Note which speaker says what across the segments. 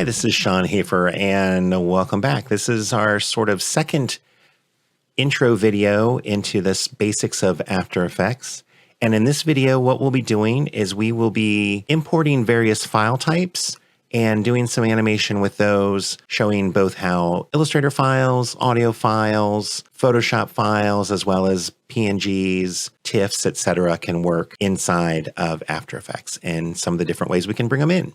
Speaker 1: Hi, this is Sean Hafer, and welcome back. This is our sort of second intro video into this basics of After Effects. And in this video, what we'll be doing is we will be importing various file types and doing some animation with those, showing both how Illustrator files, audio files, Photoshop files, as well as PNGs, TIFFs, etc. can work inside of After Effects and some of the different ways we can bring them in.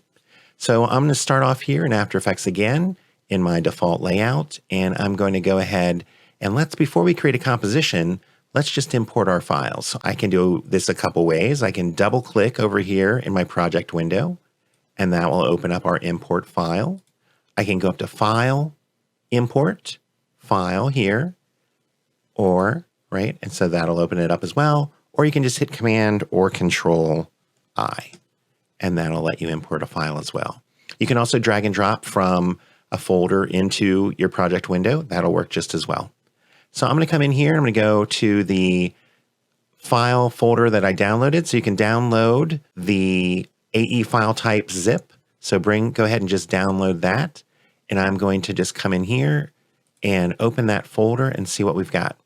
Speaker 1: So I'm going to start off here in After Effects again in my default layout, and I'm going to go ahead and before we create a composition, let's just import our files. So I can do this a couple ways. I can double click over here in my project window, and that will open up our import file. I can go up to File, Import, File here, and so that'll open it up as well. Or you can just hit Command or Control I. And that'll let you import a file as well. You can also drag and drop from a folder into your project window. That'll work just as well. So I'm going to come in here. I'm going to go to the file folder that I downloaded. So you can download the AE file type zip. So go ahead and just download that. And I'm going to just come in here and open that folder and see what we've got.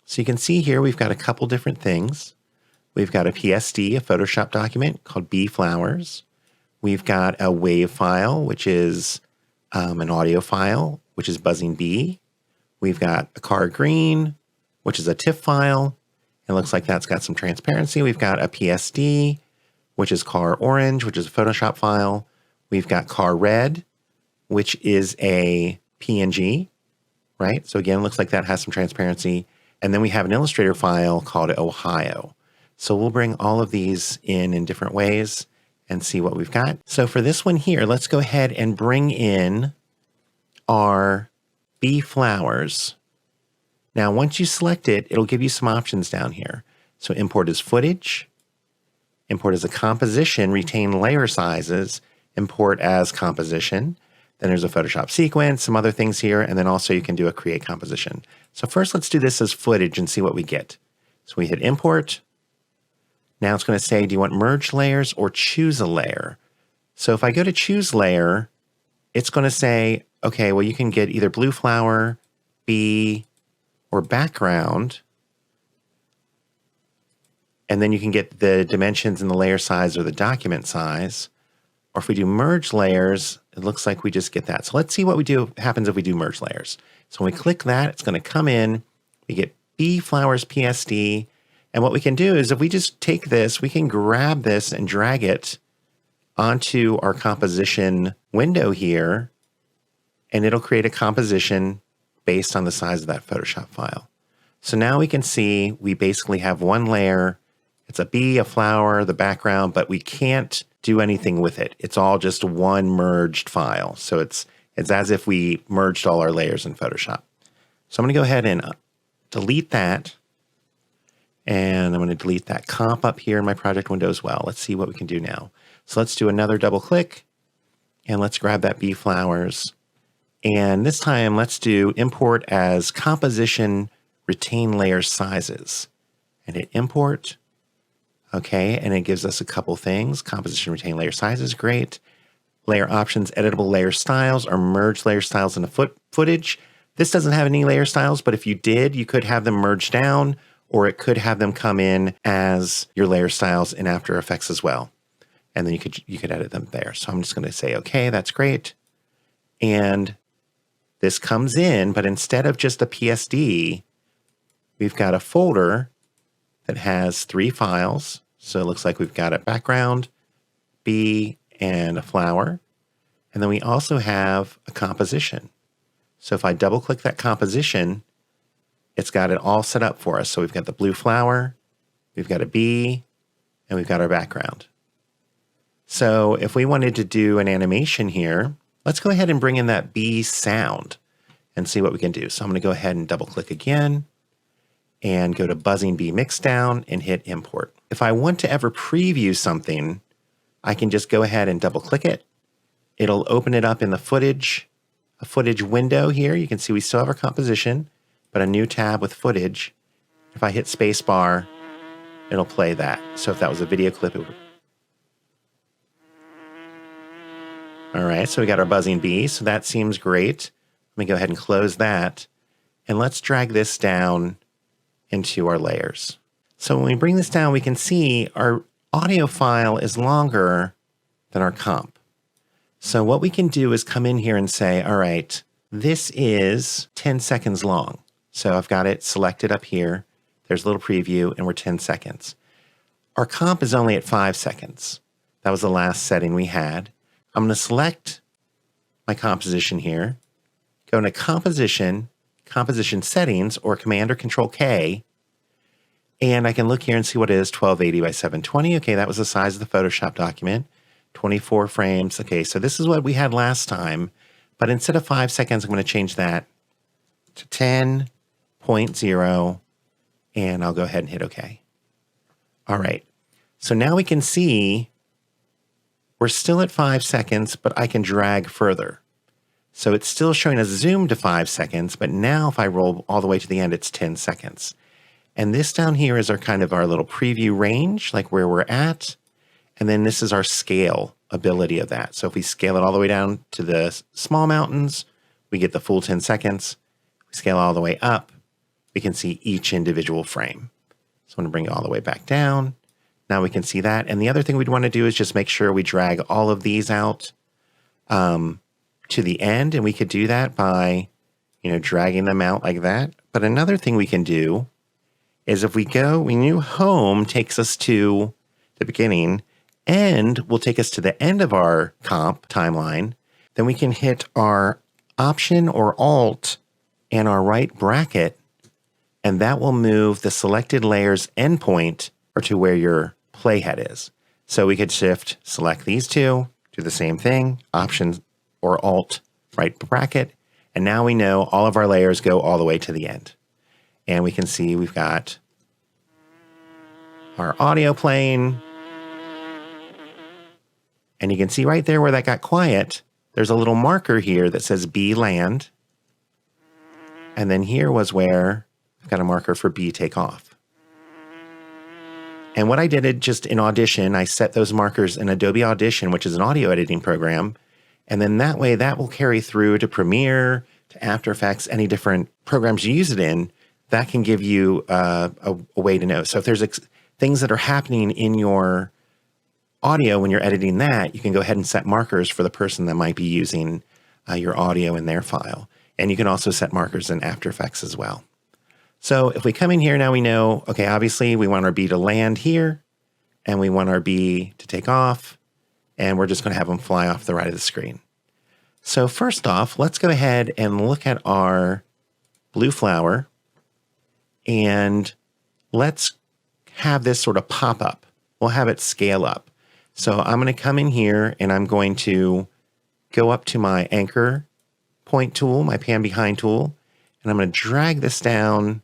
Speaker 1: So you can see here we've got a couple different things. We've got a PSD, a Photoshop document called Bee Flowers. We've got a WAV file, which is an audio file, which is Buzzing Bee. We've got a car green, which is a TIFF file. It looks like that's got some transparency. We've got a PSD, which is car orange, which is a Photoshop file. We've got car red, which is a PNG, right? So again, it looks like that has some transparency. And then we have an Illustrator file called Ohio. So we'll bring all of these in different ways and see what we've got. So for this one here, let's go ahead and bring in our Bee Flowers. Now, once you select it, it'll give you some options down here. So import as footage, import as a composition, retain layer sizes, import as composition. Then there's a Photoshop sequence, some other things here, and then also you can do a create composition. So first, let's do this as footage and see what we get. So we hit import. Now it's going to say, do you want merge layers or choose a layer? So if I go to choose layer, it's going to say, okay, well, you can get either blue flower, bee, or background. And then you can get the dimensions and the layer size or the document size. Or if we do merge layers, it looks like we just get that. So let's see what happens if we do merge layers. So when we click that, it's going to come in. We get Bee Flowers PSD. And what we can do is if we just take this, we can grab this and drag it onto our composition window here, and it'll create a composition based on the size of that Photoshop file. So now we can see we basically have one layer. It's a bee, a flower, the background, but we can't do anything with it. It's all just one merged file. So it's as if we merged all our layers in Photoshop. So I'm going to go ahead and delete that. And I'm going to delete that comp up here in my project window as well. Let's see what we can do now. So let's do another double click and let's grab that Bee Flowers. And this time let's do import as composition retain layer sizes and hit import. Okay. And it gives us a couple things. Composition retain layer sizes. Great. Layer options, editable layer styles or merge layer styles into footage. This doesn't have any layer styles, but if you did, you could have them merge down, or it could have them come in as your layer styles in After Effects as well. And then you could edit them there. So I'm just going to say, okay, that's great. And this comes in, but instead of just a PSD, we've got a folder that has 3 files. So it looks like we've got a background, bee, and a flower. And then we also have a composition. So if I double click that composition, it's got it all set up for us. So we've got the blue flower, we've got a bee, and we've got our background. So if we wanted to do an animation here, let's go ahead and bring in that bee sound and see what we can do. So I'm going to go ahead and double click again and go to Buzzing Bee Mixdown and hit import. If I want to ever preview something, I can just go ahead and double click it. It'll open it up in the footage, a footage window here. You can see we still have our composition, but a new tab with footage. If I hit spacebar, it'll play that. So if that was a video clip, it would. All right, so we got our buzzing bee, so that seems great. Let me go ahead and close that. And let's drag this down into our layers. So when we bring this down, we can see our audio file is longer than our comp. So what we can do is come in here and say, all right, this is 10 seconds long. So I've got it selected up here. There's a little preview and we're 10 seconds. Our comp is only at 5 seconds. That was the last setting we had. I'm going to select my composition here, go into composition, composition settings, or Command or Control K, and I can look here and see what it is, 1280 by 720. Okay, that was the size of the Photoshop document, 24 frames. Okay, so this is what we had last time, but instead of 5 seconds, I'm going to change that to 10.0, and I'll go ahead and hit OK. All right, so now we can see we're still at 5 seconds, but I can drag further. So it's still showing a zoom to 5 seconds, but now if I roll all the way to the end, it's 10 seconds. And this down here is our kind of our little preview range, like where we're at. And then this is our scale ability of that. So if we scale it all the way down to the small mountains, we get the full 10 seconds. We scale all the way up, we can see each individual frame. So I'm going to bring it all the way back down. Now we can see that. And the other thing we'd want to do is just make sure we drag all of these out to the end. And we could do that by, dragging them out like that. But another thing we can do is if we knew home takes us to the beginning, end will take us to the end of our comp timeline, then we can hit our Option or Alt and our right bracket, and that will move the selected layer's endpoint or to where your playhead is. So we could select these two, do the same thing, Option or Alt, right bracket, and now we know all of our layers go all the way to the end. And we can see we've got our audio playing. And you can see right there where that got quiet, there's a little marker here that says B land. And then here was where I've got a marker for B take off. And what I did just in Audition, I set those markers in Adobe Audition, which is an audio editing program. And then that way that will carry through to Premiere, to After Effects, any different programs you use it in. That can give you a way to know. So if there's things that are happening in your audio when you're editing that, you can go ahead and set markers for the person that might be using your audio in their file. And you can also set markers in After Effects as well. So if we come in here now, we know, okay, obviously we want our B to land here and we want our B to take off, and we're just going to have them fly off the right of the screen. So first off, let's go ahead and look at our blue flower, and let's have this sort of pop up. We'll have it scale up. So I'm going to come in here and I'm going to go up to my anchor point tool, my pan behind tool, and I'm going to drag this down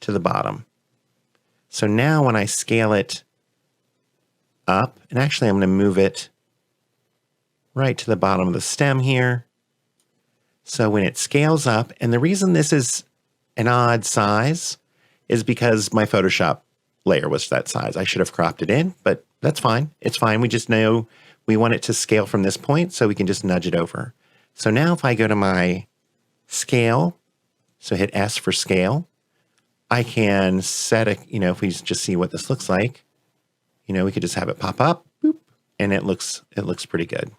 Speaker 1: to the bottom. So now when I scale it up, and actually I'm going to move it right to the bottom of the stem here. So when it scales up, and the reason this is an odd size is because my Photoshop layer was that size. I should have cropped it in, but that's fine. It's fine. We just know we want it to scale from this point, so we can just nudge it over. So now if I go to my scale, so hit S for scale, I can set it, if we just see what this looks like, we could just have it pop up, boop, and it looks pretty good.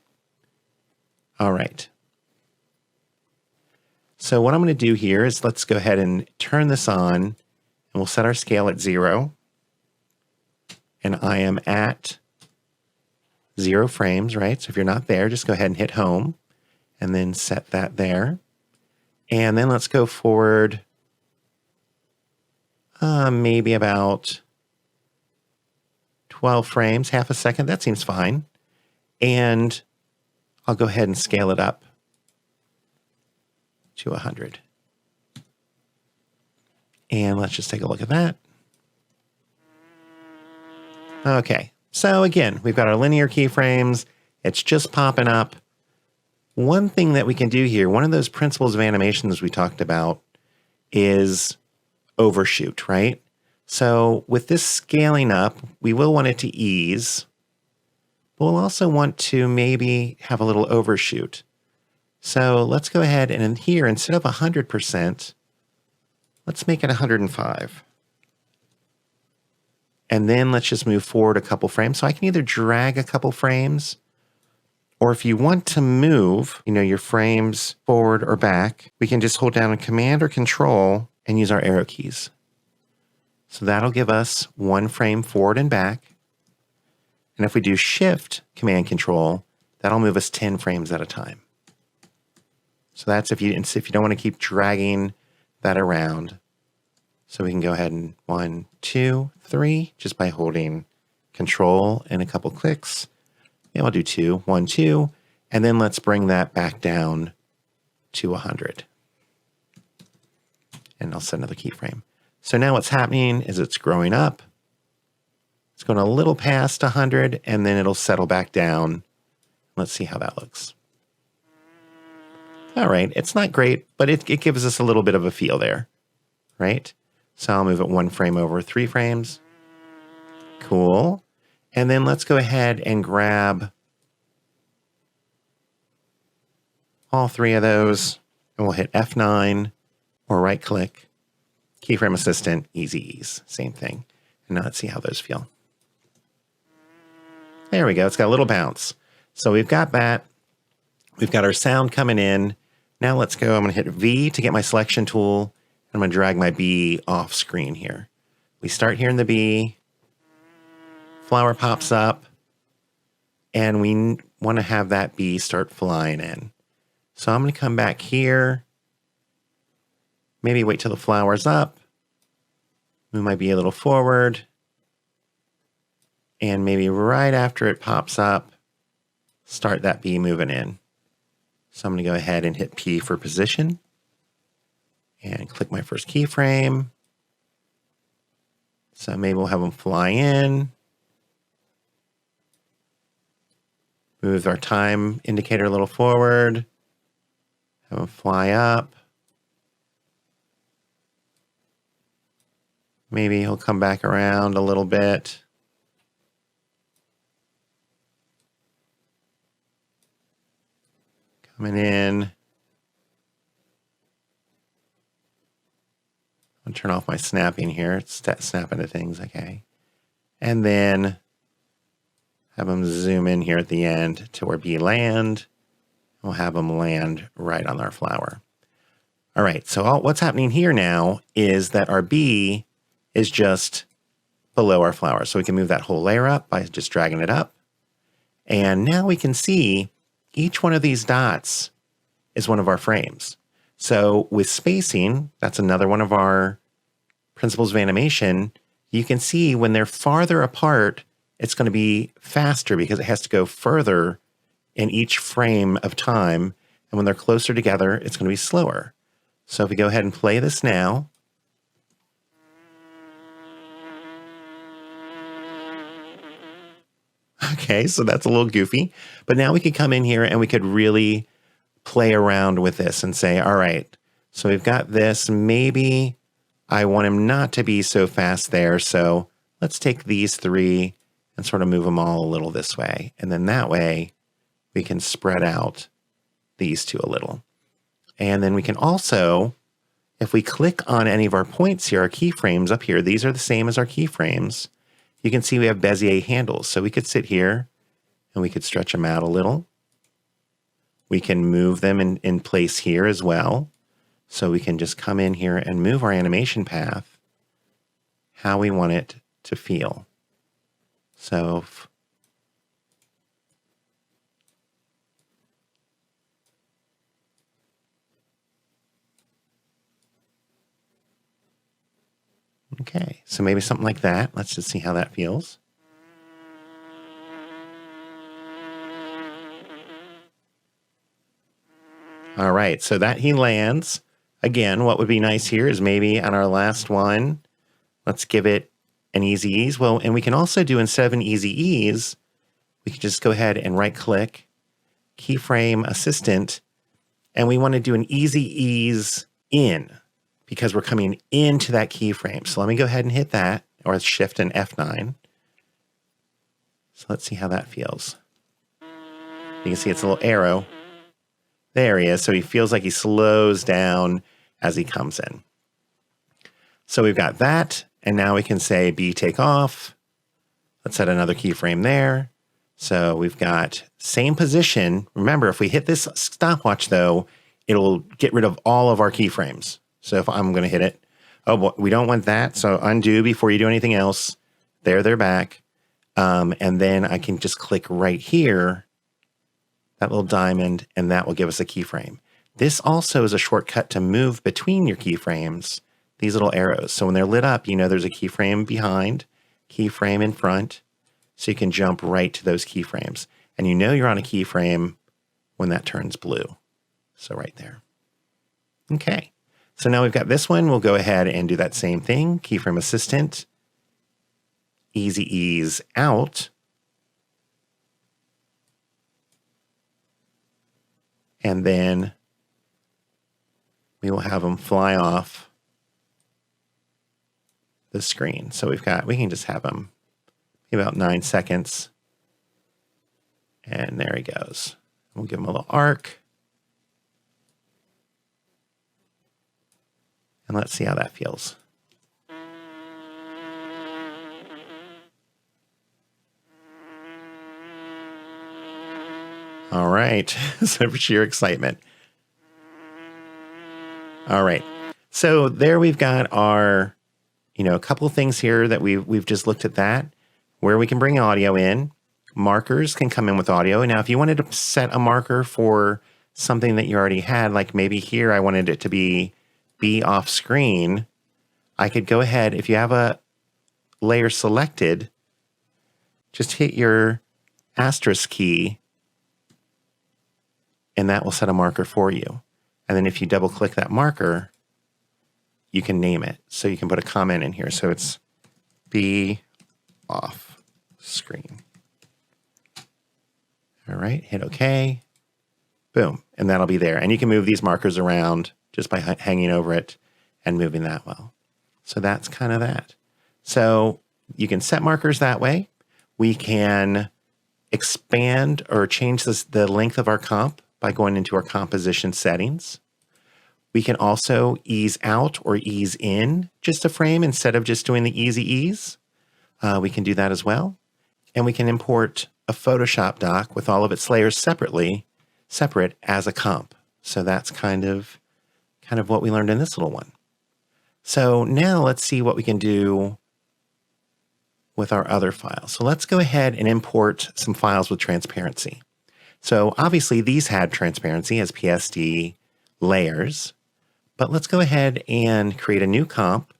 Speaker 1: All right. So what I'm going to do here is let's go ahead and turn this on, and we'll set our scale at 0. And I am at 0 frames, right? So if you're not there, just go ahead and hit home and then set that there. And then let's go forward maybe about 12 frames, half a second. That seems fine. And I'll go ahead and scale it up to 100. And let's just take a look at that. Okay, so again, we've got our linear keyframes. It's just popping up. One thing that we can do here, one of those principles of animations we talked about is overshoot, right? So with this scaling up, we will want it to ease. But we'll also want to maybe have a little overshoot. So let's go ahead and in here, instead of 100%, let's make it 105. And then let's just move forward a couple frames. So I can either drag a couple frames, or if you want to move, your frames forward or back, we can just hold down a Command or Control and use our arrow keys. So that'll give us one frame forward and back. And if we do Shift, Command, Control, that'll move us 10 frames at a time. So that's if you don't want to keep dragging that around. So we can go ahead and 1, 2, 3, just by holding Control and a couple clicks. Yeah, I'll do 2, 1, 2, and then let's bring that back down to 100. And I'll set another keyframe. So now what's happening is it's growing up. It's going a little past 100, and then it'll settle back down. Let's see how that looks. All right, it's not great, but it gives us a little bit of a feel there, right? So I'll move it 1 frame over 3 frames. Cool. And then let's go ahead and grab all 3 of those, and we'll hit F9 or right click, keyframe assistant, easy ease, same thing. And now let's see how those feel. There we go, it's got a little bounce. So we've got that, we've got our sound coming in. Now let's go, I'm gonna hit V to get my selection tool. I'm gonna drag my bee off screen here. We start here in the bee, flower pops up, and we wanna have that bee start flying in. So I'm gonna come back here, maybe wait till the flower's up, move my bee a little forward, and maybe right after it pops up, start that bee moving in. So I'm gonna go ahead and hit P for position and click my first keyframe. So maybe we'll have them fly in. Move our time indicator a little forward. Have them fly up. Maybe he'll come back around a little bit. Coming in. I'll turn off my snapping here. It's snapping to things, okay. And then have them zoom in here at the end to where bee land. We'll have them land right on our flower. All right, so what's happening here now is that our bee is just below our flower. So we can move that whole layer up by just dragging it up. And now we can see each one of these dots is one of our frames. So with spacing, that's another one of our principles of animation. You can see when they're farther apart, it's going to be faster because it has to go further in each frame of time. And when they're closer together, it's going to be slower. So if we go ahead and play this now. Okay, so that's a little goofy. But now we could come in here and we could really play around with this and say, all right, so we've got this. Maybe I want him not to be so fast there. So let's take these 3 and sort of move them all a little this way. And then that way we can spread out these 2 a little. And then we can also, if we click on any of our points here, our keyframes up here, these are the same as our keyframes. You can see we have Bezier handles. So we could sit here and we could stretch them out a little. We can move them in place here as well. So we can just come in here and move our animation path how we want it to feel. So okay, so maybe something like that. Let's just see how that feels. All right, so that he lands. Again, what would be nice here is maybe on our last one, let's give it an easy ease. Well, and we can also do, instead of an easy ease, we can just go ahead and right click, keyframe assistant, and we want to do an easy ease in because we're coming into that keyframe. So let me go ahead and hit that, or Shift and F9. So let's see how that feels. You can see it's a little arrow. There he is. So he feels like he slows down as he comes in. So we've got that. And now we can say B take off. Let's set another keyframe there. So we've got same position. Remember, if we hit this stopwatch though, it'll get rid of all of our keyframes. So if I'm going to hit it, oh, boy, we don't want that. So undo before you do anything else. There, they're back. And then I can just click right here, that little diamond, and that will give us a keyframe. This also is a shortcut to move between your keyframes, these little arrows. So when they're lit up, you know there's a keyframe behind, keyframe in front, so you can jump right to those keyframes. And you know you're on a keyframe when that turns blue. So right there. Okay, so now we've got this one. We'll go ahead and do that same thing. Keyframe assistant, easy ease out. And then we will have them fly off the screen. So we can just have them about 9 seconds. And there he goes. We'll give him a little arc. And let's see how that feels. All right, so for sheer excitement. All right, so there we've got our, a couple of things here that we've just looked at that, where we can bring audio in. Markers can come in with audio. Now, if you wanted to set a marker for something that you already had, like maybe here I wanted it to be off screen, I could go ahead, if you have a layer selected, just hit your asterisk key, and that will set a marker for you. And then if you double click that marker, you can name it. So you can put a comment in here. So it's be off screen. All right, hit OK. Boom, and that'll be there. And you can move these markers around just by hanging over it and moving that well. So that's kind of that. So you can set markers that way. We can expand or change the length of our comp by going into our composition settings. We can also ease out or ease in just a frame instead of just doing the easy ease. We can do that as well. And we can import a Photoshop doc with all of its layers separate as a comp. So that's kind of what we learned in this little one. So now let's see what we can do with our other files. So let's go ahead and import some files with transparency. So obviously these had transparency as PSD layers, but let's go ahead and create a new comp.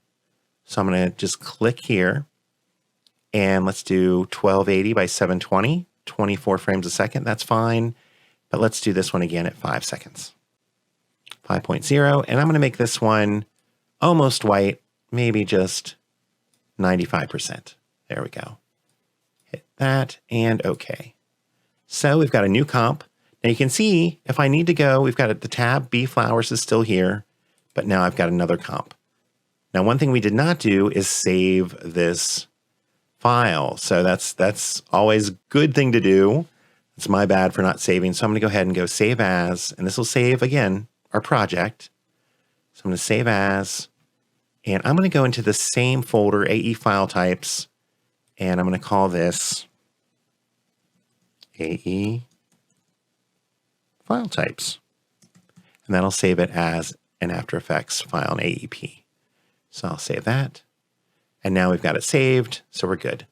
Speaker 1: So I'm going to just click here and let's do 1280 by 720, 24 frames a second. That's fine. But let's do this one again at 5 seconds. 5.0, and I'm going to make this one almost white, maybe just 95%. There we go. Hit that and OK. So we've got a new comp. Now you can see if I need to go, we've got the tab B flowers is still here, but now I've got another comp. Now one thing we did not do is save this file. So that's always a good thing to do. It's my bad for not saving. So I'm going to go ahead and go save as, and this will save again our project. So I'm going to save as, and I'm going to go into the same folder, AE file types, and I'm going to call this AE file types. And that'll save it as an After Effects file in AEP. So I'll save that. And now we've got it saved, so we're good.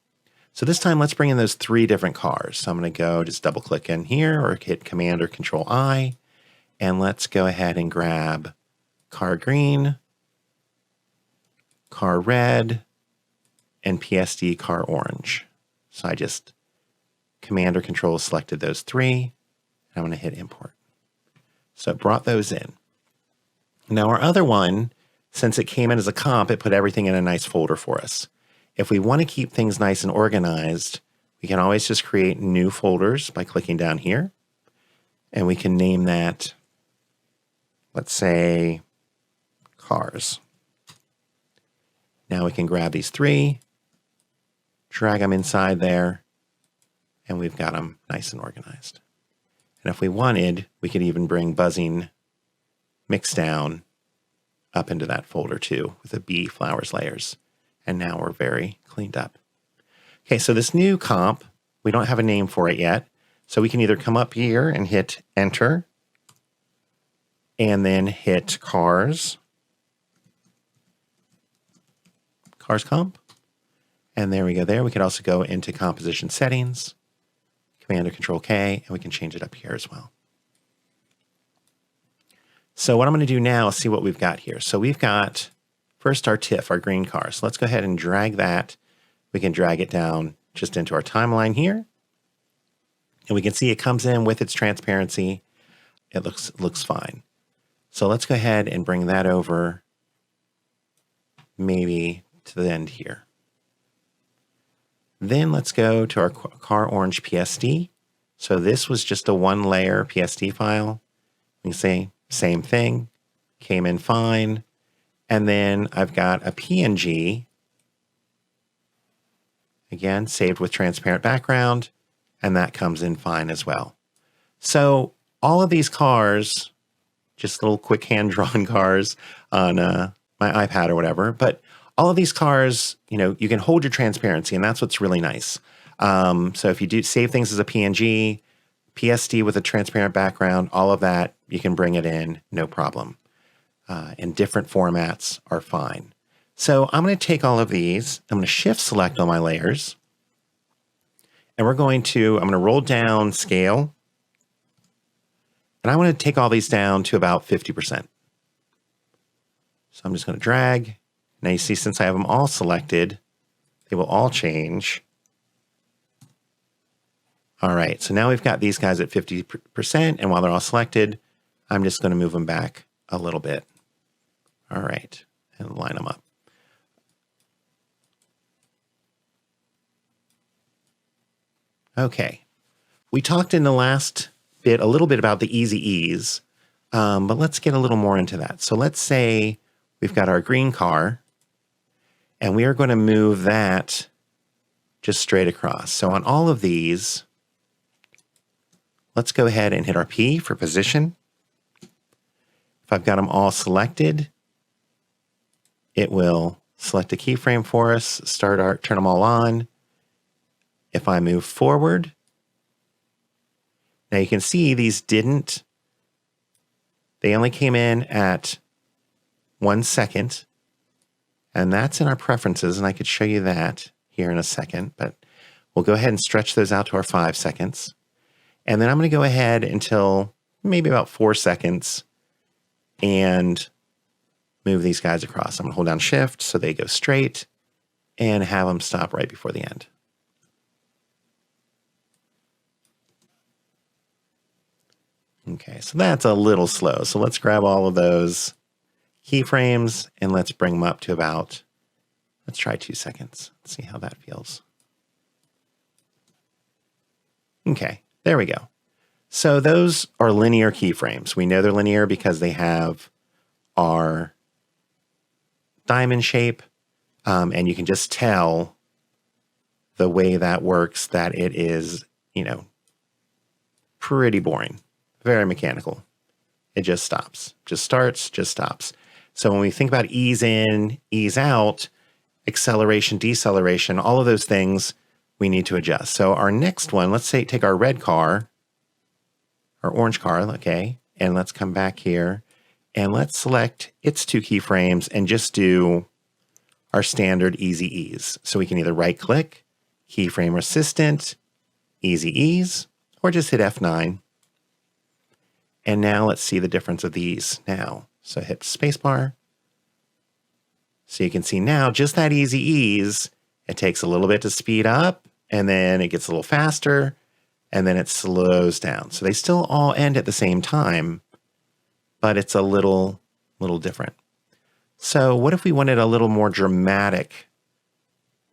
Speaker 1: So this time, let's bring in those 3 different cars. So I'm going to go just double click in here or hit Command or Control I. And let's go ahead and grab car green, car red, and PSD car orange. So I just Command or Control selected those 3. And I'm going to hit import. So it brought those in. Now our other one, since it came in as a comp, it put everything in a nice folder for us. If we want to keep things nice and organized, we can always just create new folders by clicking down here. And we can name that, let's say, cars. Now we can grab these 3, drag them inside there, and we've got them nice and organized. And if we wanted, we could even bring buzzing mix down up into that folder too with the bee flowers layers. And now we're very cleaned up. Okay, so this new comp, we don't have a name for it yet. So we can either come up here and hit enter and then hit cars comp. And there we go there. We could also go into composition settings, Command or Control K, and we can change it up here as well. So what I'm going to do now is see what we've got here. So we've got first our TIFF, our green car. So let's go ahead and drag that. We can drag it down just into our timeline here. And we can see it comes in with its transparency. It looks fine. So let's go ahead and bring that over maybe to the end here. Then let's go to our car orange PSD. So this was just a one layer PSD file. We can say same thing, came in fine. And then I've got a PNG, again, saved with transparent background, and that comes in fine as well. So all of these cars, just little quick hand-drawn cars on my iPad or whatever, but all of these cars, you know, you can hold your transparency, and that's what's really nice. So if you do save things as a PNG, PSD with a transparent background, all of that, you can bring it in, no problem. And different formats are fine. So I'm going to take all of these, I'm going to shift select all my layers, and I'm going to roll down scale, and I want to take all these down to about 50%. So I'm just going to drag. Now you see, since I have them all selected, they will all change. All right, so now we've got these guys at 50%, and while they're all selected, I'm just going to move them back a little bit. All right, and line them up. Okay, we talked in the last bit a little bit about the easy ease, but let's get a little more into that. So let's say we've got our green car, and we are going to move that just straight across. So on all of these, let's go ahead and hit our P for position. If I've got them all selected, it will select a keyframe for us, turn them all on. If I move forward, now you can see these they only came in at 1 second, and that's in our preferences, and I could show you that here in a second, but we'll go ahead and stretch those out to our 5 seconds. And then I'm going to go ahead until maybe about 4 seconds and move these guys across. I'm going to hold down Shift so they go straight and have them stop right before the end. Okay, so that's a little slow. So let's grab all of those keyframes and let's bring them up to about, let's try 2 seconds. Let's see how that feels. Okay, there we go. So those are linear keyframes. We know they're linear because they have our diamond shape, and you can just tell the way that works that it is, you know, pretty boring, very mechanical. It just stops, just starts, just stops. So when we think about ease in, ease out, acceleration, deceleration, all of those things we need to adjust. So our next one, let's say take our red car, our orange car, okay, and let's come back here and let's select its 2 keyframes and just do our standard easy ease. So we can either right click, keyframe assistant, easy ease, or just hit F9. And now let's see the difference of these now. So hit spacebar. So you can see now just that easy ease, it takes a little bit to speed up, and then it gets a little faster, and then it slows down. So they still all end at the same time, but it's a little different. So what if we wanted a little more dramatic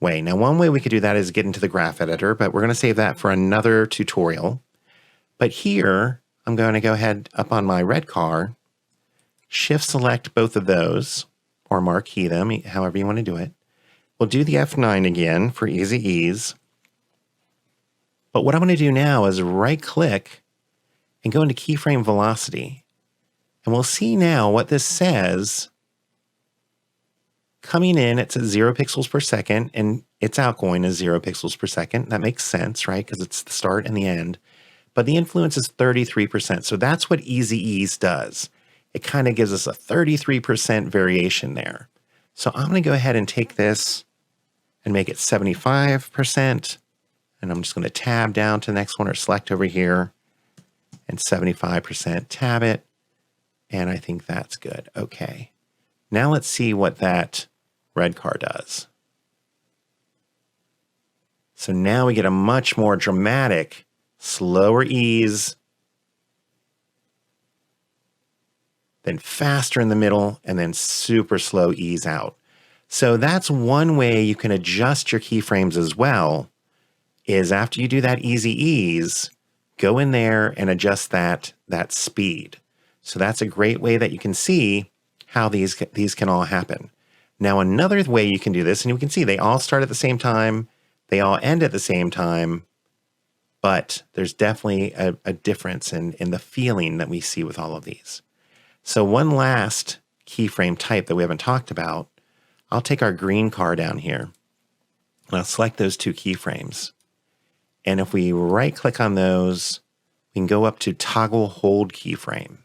Speaker 1: way? Now, one way we could do that is get into the graph editor, but we're going to save that for another tutorial. But here, I'm going to go ahead up on my red car, shift select both of those, or marquee them, however you want to do it. We'll do the F9 again for easy ease. But what I'm going to do now is right click and go into keyframe velocity. And we'll see now what this says. Coming in, it's at 0 pixels per second, and its outgoing is 0 pixels per second. That makes sense, right? Because it's the start and the end. But the influence is 33%. So that's what Easy Ease does. It kind of gives us a 33% variation there. So I'm going to go ahead and take this and make it 75%. And I'm just going to tab down to the next one or select over here and 75%, tab it. And I think that's good. Okay. Now let's see what that red car does. So now we get a much more dramatic, slower ease, then faster in the middle, and then super slow ease out. So that's one way you can adjust your keyframes as well, is after you do that easy ease, go in there and adjust that speed. So that's a great way that you can see how these can all happen. Now, another way you can do this, and you can see they all start at the same time, they all end at the same time, but there's definitely a difference in the feeling that we see with all of these. So one last keyframe type that we haven't talked about, I'll take our green car down here, and I'll select those two keyframes. And if we right click on those, we can go up to toggle hold keyframe.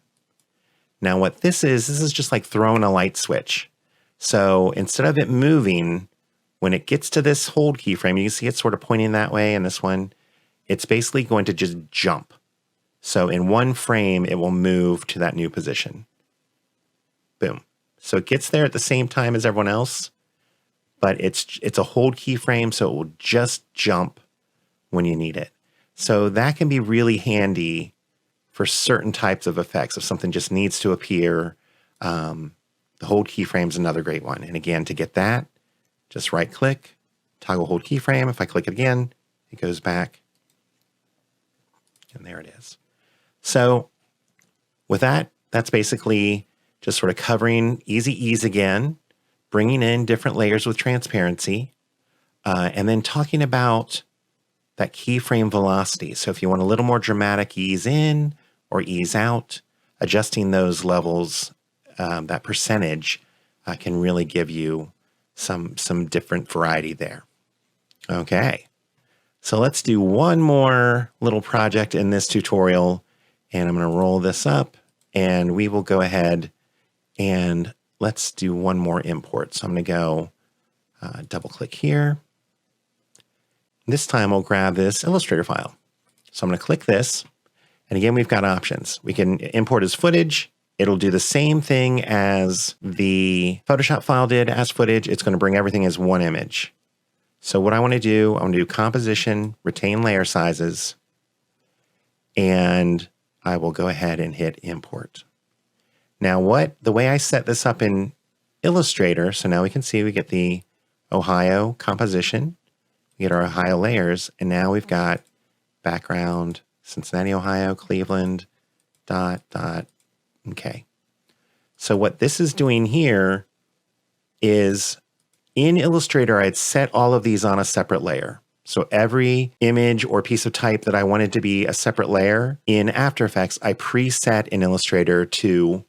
Speaker 1: Now what this is just like throwing a light switch. So instead of it moving, when it gets to this hold keyframe, you can see it's sort of pointing that way, and this one, it's basically going to just jump. So in one frame, it will move to that new position. Boom. So it gets there at the same time as everyone else, but it's a hold keyframe, so it will just jump when you need it. So that can be really handy for certain types of effects. If something just needs to appear, the hold keyframe is another great one. And again, to get that, just right click, toggle hold keyframe. If I click it again, it goes back. And there it is. So with that, that's basically just sort of covering easy ease again, bringing in different layers with transparency, and then talking about that keyframe velocity. So if you want a little more dramatic ease in or ease out, adjusting those levels, that percentage can really give you some different variety there. Okay, so let's do one more little project in this tutorial, and I'm going to roll this up, and we will go ahead and let's do one more import. So I'm going to go double click here. This time we'll grab this Illustrator file. So I'm going to click this, and again, we've got options. We can import as footage. It'll do the same thing as the Photoshop file did as footage. It's going to bring everything as one image. So what I want to do, I want to do composition, retain layer sizes, and I will go ahead and hit import. Now the way I set this up in Illustrator, so now we can see we get the Ohio composition, we get our Ohio layers, and now we've got background, Cincinnati, Ohio, Cleveland, ... Okay. So what this is doing here is in Illustrator, I'd set all of these on a separate layer. So every image or piece of type that I wanted to be a separate layer in After Effects, I preset in Illustrator to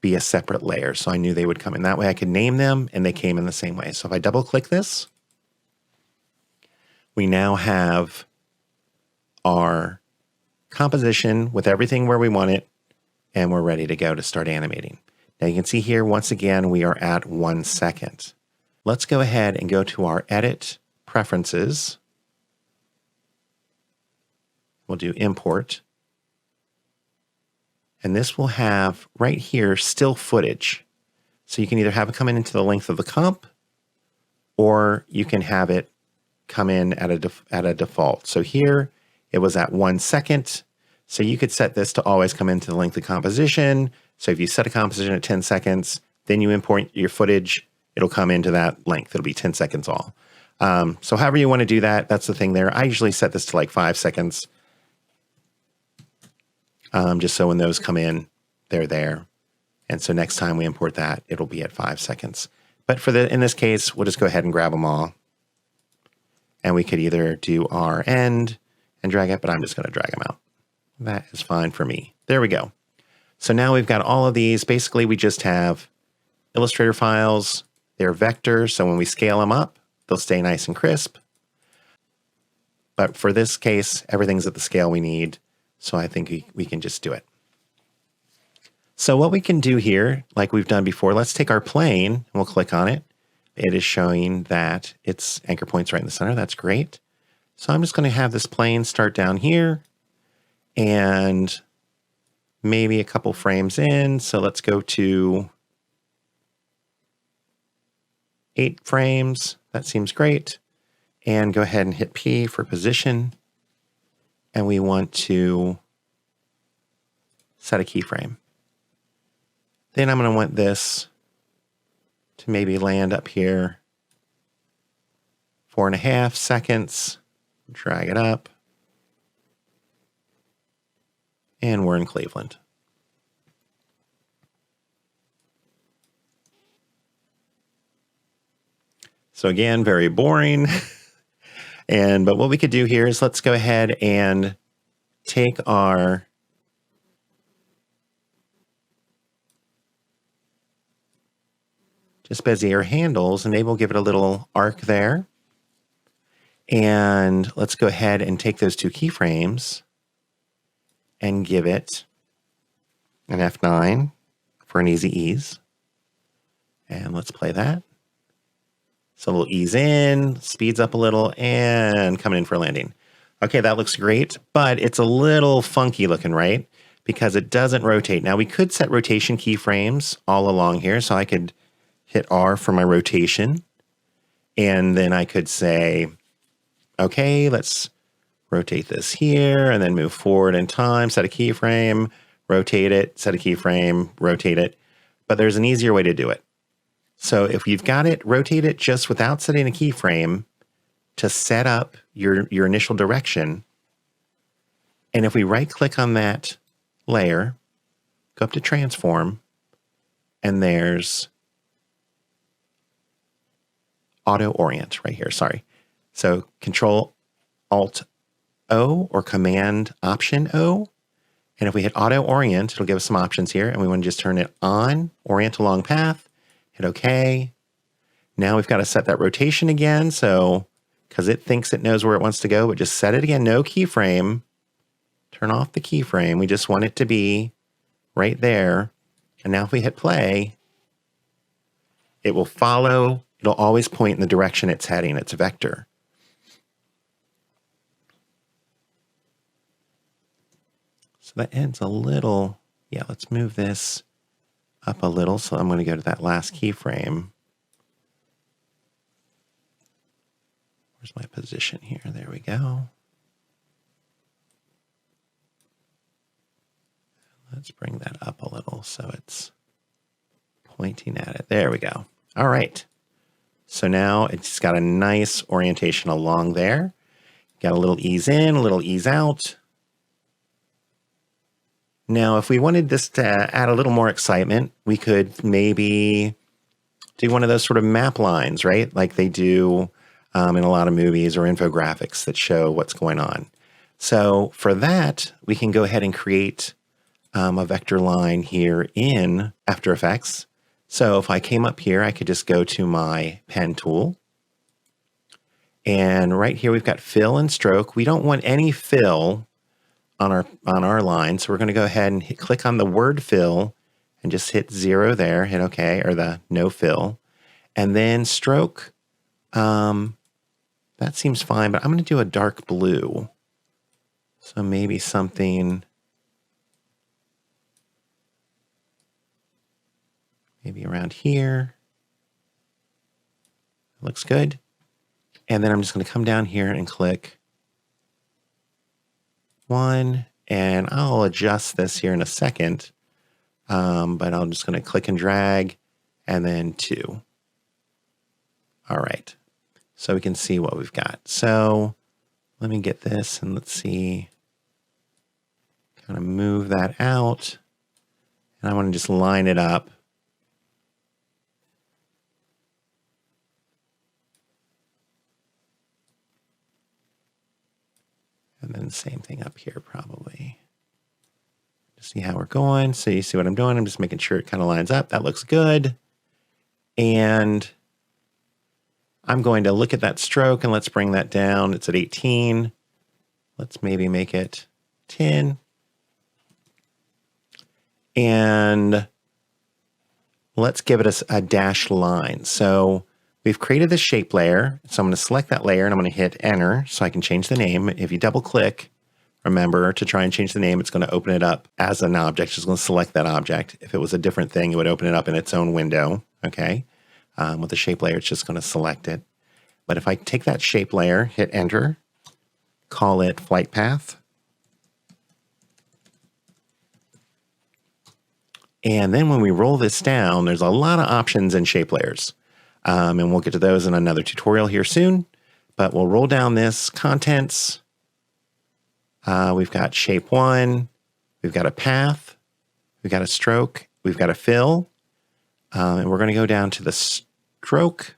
Speaker 1: be a separate layer. So I knew they would come in. That way I could name them and they came in the same way. So if I double click this, we now have our composition with everything where we want it, and we're ready to go to start animating. Now you can see here, once again, we are at 1 second. Let's go ahead and go to our Edit Preferences. We'll do Import. And this will have right here still footage. So you can either have it come in into the length of the comp, or you can have it come in at a default. So here it was at 1 second. So you could set this to always come into the length of composition. So if you set a composition at 10 seconds, then you import your footage, it'll come into that length. It'll be 10 seconds all. So however you want to do that, that's the thing there. I usually set this to like 5 seconds. Just so when those come in, they're there. And so next time we import that, it'll be at 5 seconds. But in this case, we'll just go ahead and grab them all. And we could either do our end and drag it, but I'm just going to drag them out. That is fine for me. There we go. So now we've got all of these. Basically, we just have Illustrator files. They're vectors, so when we scale them up, they'll stay nice and crisp. But for this case, everything's at the scale we need, so I think we can just do it. So what we can do here, like we've done before, let's take our plane, and we'll click on it. It is showing that its anchor point's right in the center. That's great. So I'm just going to have this plane start down here, and maybe a couple frames in. So let's go to 8 frames. That seems great. And go ahead and hit P for position. And we want to set a keyframe. Then I'm going to want this to maybe land up here. 4.5 seconds. Drag it up. And we're in Cleveland. So again, very boring. But what we could do here is let's go ahead and take our just Bezier handles, and maybe we'll give it a little arc there. And let's go ahead and take those 2 keyframes and give it an F9 for an easy ease. And let's play that. So we'll ease in, speeds up a little, and coming in for a landing. Okay, that looks great, but it's a little funky looking, right? Because it doesn't rotate. Now we could set rotation keyframes all along here. So I could hit R for my rotation. And then I could say, okay, let's rotate this here and then move forward in time, set a keyframe, rotate it, set a keyframe, rotate it. But there's an easier way to do it. So if you've got it, rotate it just without setting a keyframe to set up your initial direction. And if we right click on that layer, go up to transform, and there's auto orient right here, sorry. So Control Alt O or Command Option O. And if we hit auto orient, it'll give us some options here. And we want to just turn it on, orient along path, hit OK. Now we've got to set that rotation again. So, because it thinks it knows where it wants to go, but just set it again, no keyframe. Turn off the keyframe. We just want it to be right there. And now if we hit play, it will follow. It'll always point in the direction it's heading. It's a vector. So that ends a little. Yeah, let's move this up a little. So I'm going to go to that last keyframe. Where's my position here? There we go. Let's bring that up a little so it's pointing at it. There we go. All right. So now it's got a nice orientation along there. Got a little ease in, a little ease out. Now, if we wanted this to add a little more excitement, we could maybe do one of those sort of map lines, right? Like they do in a lot of movies or infographics that show what's going on. So for that, we can go ahead and create a vector line here in After Effects. So if I came up here, I could just go to my pen tool. And right here, we've got fill and stroke. We don't want any fill on our line. So we're going to go ahead and click on the word fill and just hit 0 there, hit OK, or the no fill. And then stroke, that seems fine, but I'm going to do a dark blue. So maybe something, maybe around here. Looks good. And then I'm just going to come down here and click 1, and I'll adjust this here in a second. But I'm just going to click and drag, and then 2. All right. So we can see what we've got. So let me get this and let's see. Kind of move that out. And I want to just line it up. And then same thing up here probably. See how we're going. So you see what I'm doing. I'm just making sure it kind of lines up. That looks good. And I'm going to look at that stroke and let's bring that down. It's at 18. Let's maybe make it 10. And let's give it a dashed line. So we've created the shape layer. So I'm going to select that layer and I'm going to hit enter so I can change the name. If you double click, remember to try and change the name, it's going to open it up as an object. It's going to select that object. If it was a different thing, it would open it up in its own window. Okay. With the shape layer, it's just going to select it. But if I take that shape layer, hit enter, call it flight path. And then when we roll this down, there's a lot of options in shape layers. And we'll get to those in another tutorial here soon. But we'll roll down this contents. We've got shape 1. We've got a path. We've got a stroke. We've got a fill. And we're going to go down to the stroke.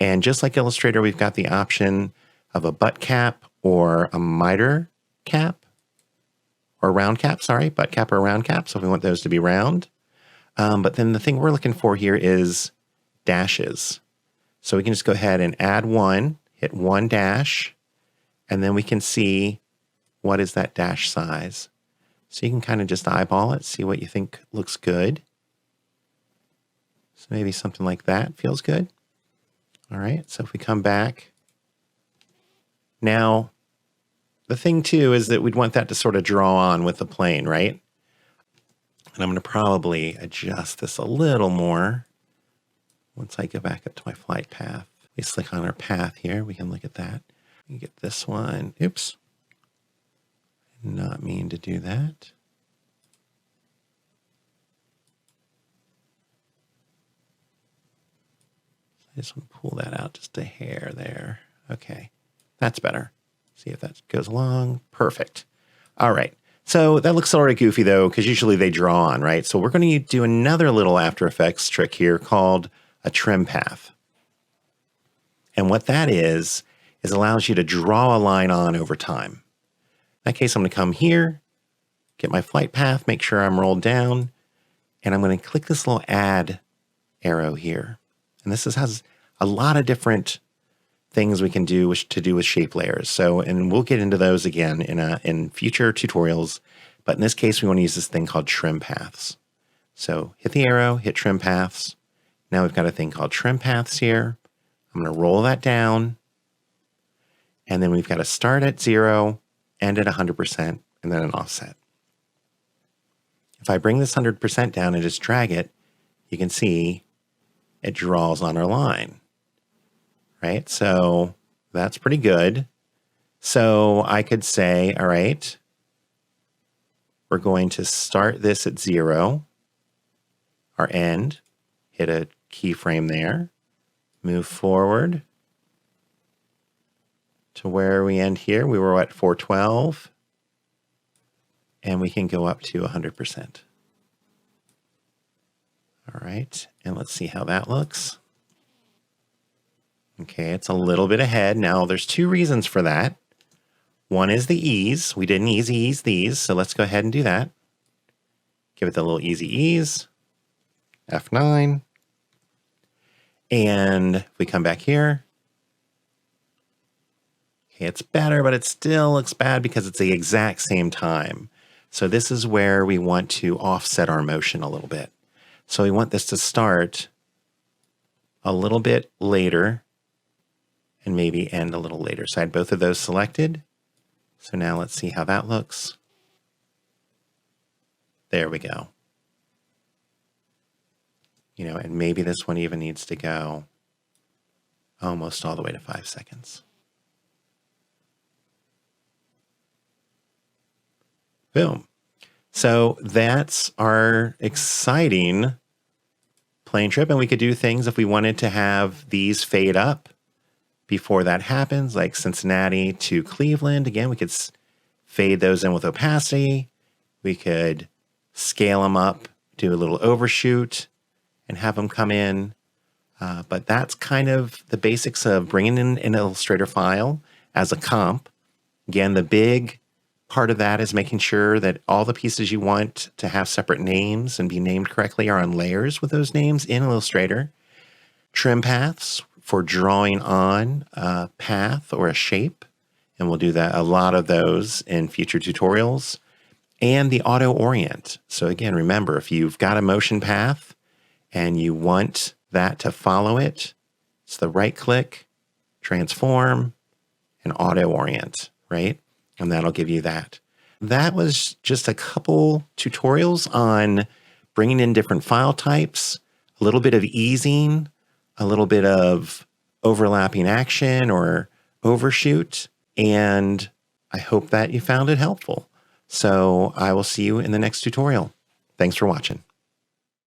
Speaker 1: And just like Illustrator, we've got the option of a butt cap or a miter cap. Or round cap, sorry, butt cap or round cap. So if we want those to be round. But then the thing we're looking for here is dashes. So we can just go ahead and add one, hit one dash, and then we can see what is that dash size. So you can kind of just eyeball it, see what you think looks good. So maybe something like that feels good. All right, so if we come back. Now, the thing too is that we'd want that to sort of draw on with the plane, right? And I'm going to probably adjust this a little more once I go back up to my flight path. We click on our path here. We can look at that. We get this one. Oops. Did not mean to do that. I just want to pull that out just a hair there. Okay, that's better. See if that goes along. Perfect. All right. So that looks sort of goofy though, because usually they draw on, right? So we're going to do another little After Effects trick here called a trim path. And what that is allows you to draw a line on over time. In that case, I'm going to come here, get my flight path, make sure I'm rolled down, and I'm going to click this little add arrow here. And this has a lot of different things we can do with shape layers. So, and we'll get into those again in future tutorials. But in this case, we want to use this thing called trim paths. So hit the arrow, hit trim paths. Now we've got a thing called trim paths here. I'm going to roll that down. And then we've got to start at 0, end at 100%, and then an offset. If I bring this 100% down and just drag it, you can see it draws on our line. Right? So that's pretty good. So I could say, all right, we're going to start this at 0, our end, hit a keyframe there, move forward to where we end here. We were at 412, and we can go up to 100%. All right, and let's see how that looks. Okay, it's a little bit ahead. Now, there's two reasons for that. One is the ease. We didn't ease these, so let's go ahead and do that. Give it the little easy ease. F9. And if we come back here, okay, it's better, but it still looks bad because it's the exact same time. So this is where we want to offset our motion a little bit. So we want this to start a little bit later and maybe end a little later. So I had both of those selected. So now let's see how that looks. There we go. You know, and maybe this one even needs to go almost all the way to 5 seconds. Boom. So that's our exciting plane trip. And we could do things if we wanted to have these fade up before that happens, like Cincinnati to Cleveland. Again, we could fade those in with opacity. We could scale them up, do a little overshoot, and have them come in. But that's kind of the basics of bringing in an Illustrator file as a comp. Again, the big Part of that is making sure that all the pieces you want to have separate names and be named correctly are on layers with those names in Illustrator. Trim paths for drawing on a path or a shape. And we'll do that, a lot of those in future tutorials. And the auto orient. So again, remember, if you've got a motion path and you want that to follow it, it's the right click, transform, and auto orient, right? And that'll give you that. That was just a couple tutorials on bringing in different file types, a little bit of easing, a little bit of overlapping action or overshoot. And I hope that you found it helpful. So I will see you in the next tutorial. Thanks for watching.